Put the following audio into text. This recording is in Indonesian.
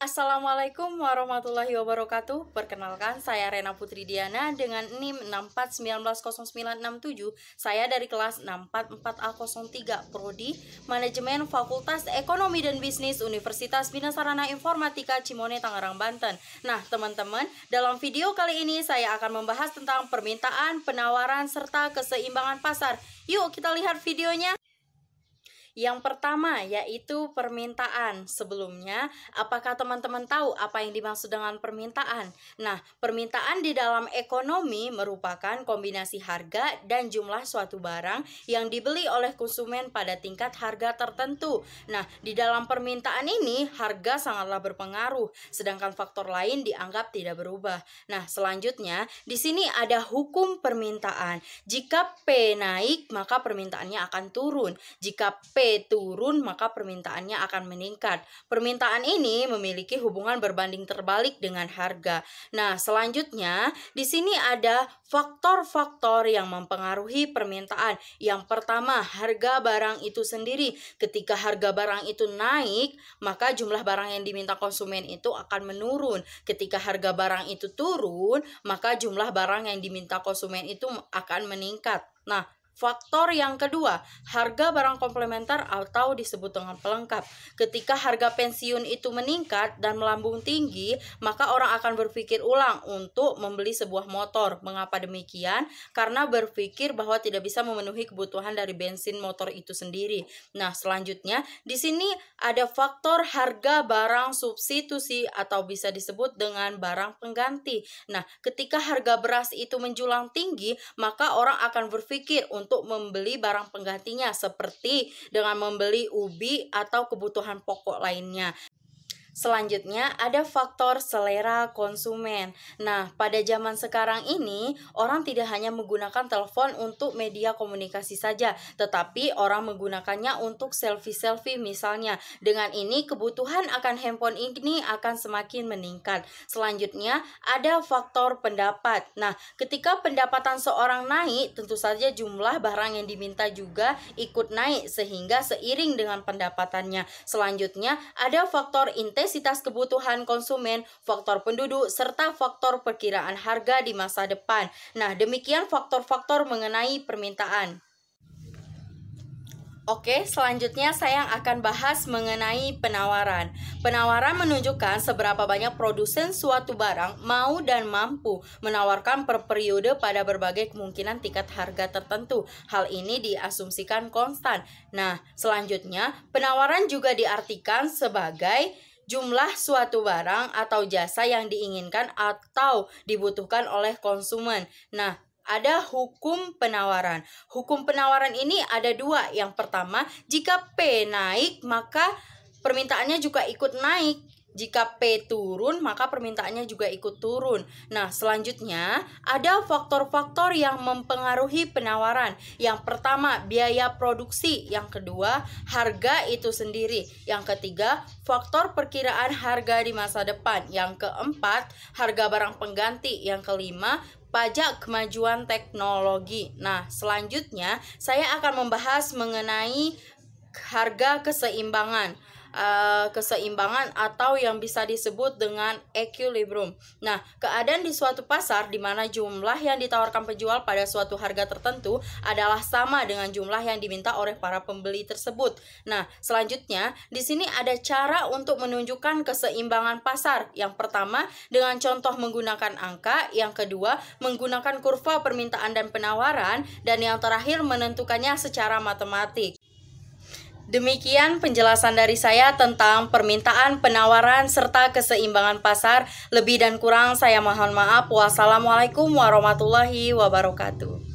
Assalamualaikum warahmatullahi wabarakatuh. Perkenalkan, saya Rena Putri Diana dengan NIM 64190967. Saya dari kelas 644A03 Prodi Manajemen Fakultas Ekonomi dan Bisnis Universitas Bina Sarana Informatika Cimone, Tangerang, Banten. Nah, teman-teman, dalam video kali ini saya akan membahas tentang permintaan, penawaran, serta keseimbangan pasar. Yuk kita lihat videonya. Yang pertama yaitu permintaan. Sebelumnya, apakah teman-teman tahu apa yang dimaksud dengan permintaan? Nah, permintaan di dalam ekonomi merupakan kombinasi harga dan jumlah suatu barang yang dibeli oleh konsumen pada tingkat harga tertentu. Nah, di dalam permintaan ini harga sangatlah berpengaruh, sedangkan faktor lain dianggap tidak berubah. Nah, selanjutnya di sini ada hukum permintaan. Jika P naik, maka permintaannya akan turun. Jika P turun, maka permintaannya akan meningkat. Permintaan ini memiliki hubungan berbanding terbalik dengan harga. Nah, selanjutnya di sini ada faktor-faktor yang mempengaruhi permintaan. Yang pertama, harga barang itu sendiri. Ketika harga barang itu naik, maka jumlah barang yang diminta konsumen itu akan menurun. Ketika harga barang itu turun, maka jumlah barang yang diminta konsumen itu akan meningkat. Nah, faktor yang kedua, harga barang komplementer atau disebut dengan pelengkap. Ketika harga pensiun itu meningkat dan melambung tinggi, maka orang akan berpikir ulang untuk membeli sebuah motor. Mengapa demikian? Karena berpikir bahwa tidak bisa memenuhi kebutuhan dari bensin motor itu sendiri. Nah, selanjutnya di sini ada faktor harga barang substitusi atau bisa disebut dengan barang pengganti. Nah, ketika harga beras itu menjulang tinggi, maka orang akan berpikir untuk membeli barang penggantinya seperti dengan membeli ubi atau kebutuhan pokok lainnya. Selanjutnya ada faktor selera konsumen. Nah, pada zaman sekarang ini orang tidak hanya menggunakan telepon untuk media komunikasi saja, tetapi orang menggunakannya untuk selfie-selfie misalnya. Dengan ini kebutuhan akan handphone ini akan semakin meningkat. Selanjutnya ada faktor pendapat. Nah, ketika pendapatan seorang naik, tentu saja jumlah barang yang diminta juga ikut naik sehingga seiring dengan pendapatannya. Selanjutnya ada faktor intensitas kebutuhan konsumen, faktor penduduk, serta faktor perkiraan harga di masa depan. Nah, demikian faktor-faktor mengenai permintaan. Oke, selanjutnya saya akan bahas mengenai penawaran. Penawaran menunjukkan seberapa banyak produsen suatu barang mau dan mampu menawarkan per periode pada berbagai kemungkinan tingkat harga tertentu. Hal ini diasumsikan konstan. Nah, selanjutnya penawaran juga diartikan sebagai jumlah suatu barang atau jasa yang diinginkan atau dibutuhkan oleh konsumen. Nah, ada hukum penawaran. Hukum penawaran ini ada dua. Yang pertama, jika P naik, maka permintaannya juga ikut naik. Jika P turun, maka permintaannya juga ikut turun. Nah, selanjutnya ada faktor-faktor yang mempengaruhi penawaran. Yang pertama, biaya produksi. Yang kedua, harga itu sendiri. Yang ketiga, faktor perkiraan harga di masa depan. Yang keempat, harga barang pengganti. Yang kelima, pajak kemajuan teknologi. Nah, selanjutnya saya akan membahas mengenai harga keseimbangan. Keseimbangan atau yang bisa disebut dengan equilibrium. Nah, keadaan di suatu pasar di mana jumlah yang ditawarkan penjual pada suatu harga tertentu adalah sama dengan jumlah yang diminta oleh para pembeli tersebut. Nah, selanjutnya di sini ada cara untuk menunjukkan keseimbangan pasar. Yang pertama dengan contoh menggunakan angka, yang kedua menggunakan kurva permintaan dan penawaran, dan yang terakhir menentukannya secara matematik. Demikian penjelasan dari saya tentang permintaan, penawaran, serta keseimbangan pasar. Lebih dan kurang saya mohon maaf. Wassalamualaikum warahmatullahi wabarakatuh.